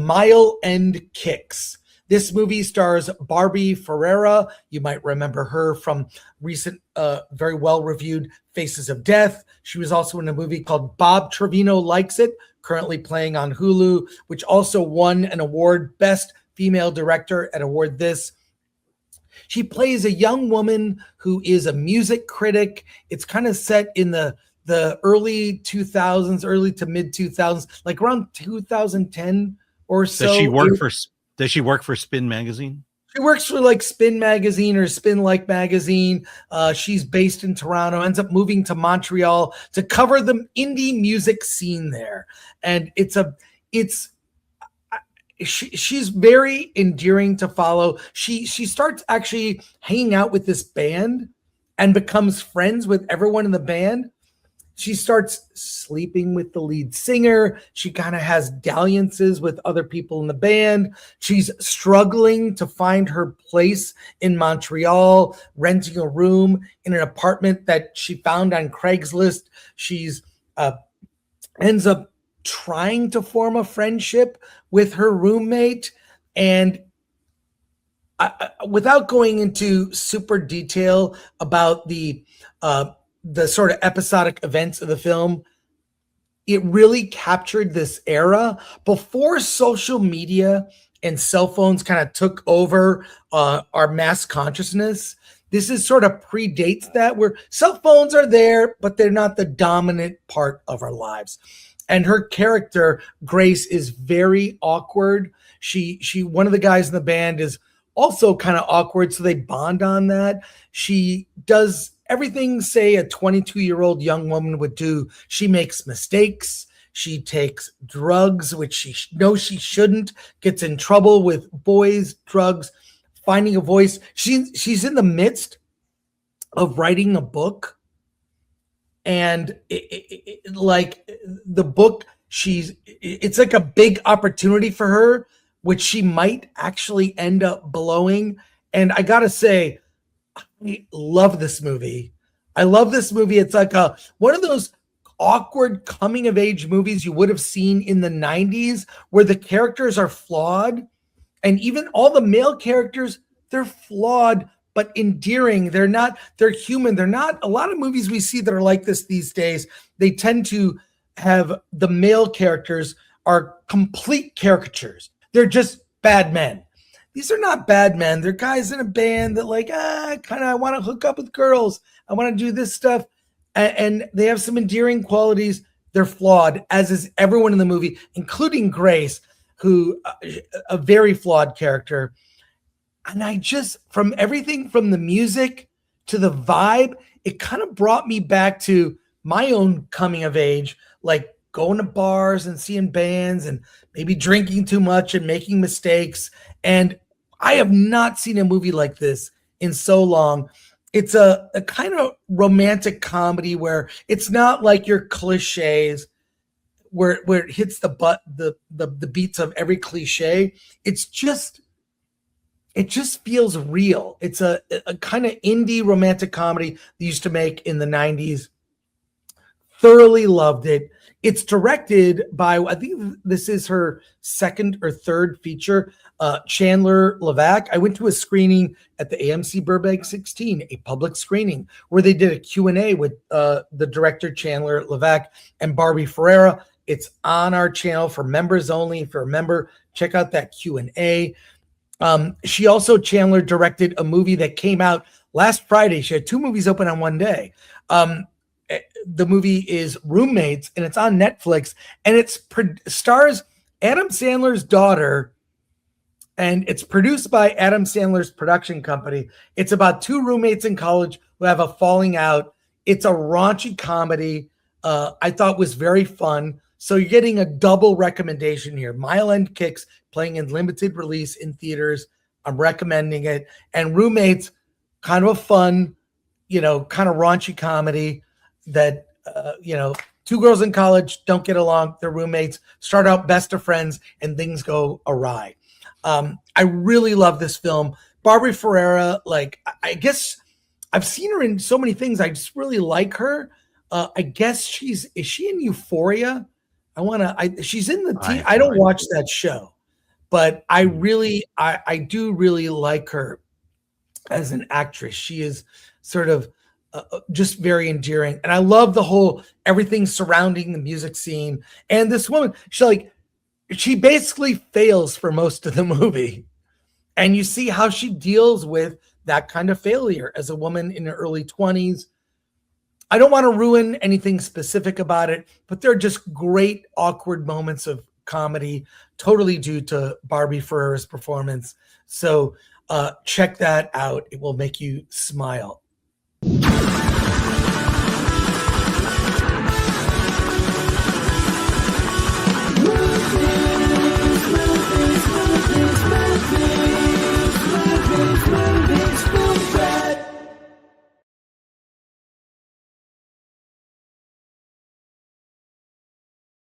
Mile End Kicks. This movie stars Barbie Ferreira. You might remember her from recent, very well-reviewed Faces of Death. She was also in a movie called Bob Trevino Likes It, currently playing on Hulu, which also won an award, Best Female Director at Award This. She plays a young woman who is a music critic. It's kind of set in the early 2000s, early to mid 2000s, like around 2010 or so. Does she work for Spin Magazine? She works for like Spin Magazine or Spin Like Magazine. She's based in Toronto, ends up moving to Montreal to cover the indie music scene there. And she's very endearing to follow. She starts actually hanging out with this band and becomes friends with everyone in the band. She starts sleeping with the lead singer. She kind of has dalliances with other people in the band. She's struggling to find her place in Montreal, renting a room in an apartment that she found on Craigslist. She's ends up trying to form a friendship with her roommate. And without going into super detail about the sort of episodic events of the film, it really captured this era before social media and cell phones kind of took over our mass consciousness. This is sort of predates that, where cell phones are there, but they're not the dominant part of our lives. And her character, Grace, is very awkward. She one of the guys in the band is also kind of awkward, so they bond on that. She does everything, say, a 22-year-old young woman would do. She makes mistakes. She takes drugs, which she knows she shouldn't, gets in trouble with boys, drugs, finding a voice. She's in the midst of writing a book. And like the book, it's like a big opportunity for her, which she might actually end up blowing. And I got to say, I love this movie. It's like one of those awkward coming of age movies you would have seen in the 90s, where the characters are flawed, and even all the male characters, they're flawed but endearing. They're human. They're not a lot of movies we see that are like this these days. They tend to have the male characters are complete caricatures. They're just bad men. These are not bad men. They're guys in a band that I want to hook up with girls. I want to do this stuff. And they have some endearing qualities. They're flawed, as is everyone in the movie, including Grace, who a very flawed character. And I just, from everything from the music to the vibe, it kind of brought me back to my own coming of age, like going to bars and seeing bands and maybe drinking too much and making mistakes. And I have not seen a movie like this in so long. It's a kind of romantic comedy where it's not like your cliches where it hits the beats of every cliche. It just feels real. It's a kind of indie romantic comedy they used to make in the 90s. Thoroughly loved it. It's directed by, I think this is her second or third feature, Chandler Levac. I went to a screening at the AMC Burbank 16, a public screening, where they did a Q&A with the director Chandler Levac and Barbie Ferreira. It's on our channel for members only. If you're a member, check out that Q&A. She also, Chandler, directed a movie that came out last Friday. She had two movies open on one day. The movie is Roommates, and it's on Netflix, and it stars Adam Sandler's daughter, and it's produced by Adam Sandler's production company. It's about two roommates in college who have a falling out. It's a raunchy comedy. I thought was very fun. So you're getting a double recommendation here. Mile End Kicks, playing in limited release in theaters. I'm recommending it. And Roommates, kind of a fun, kind of raunchy comedy that, two girls in college don't get along. They're roommates, start out best of friends, and things go awry. I really love this film. Barbie Ferreira, I guess I've seen her in so many things. I just really like her. I guess is she in Euphoria? She's in the I don't watch that show. but I do really like her as an actress. She is sort of just very endearing, and I love the whole everything surrounding the music scene. And this woman, she basically fails for most of the movie, and you see how she deals with that kind of failure as a woman in her early 20s. I don't want to ruin anything specific about it, but there are just great awkward moments of comedy, totally due to Barbie Ferrer's performance. So check that out. It will make you smile.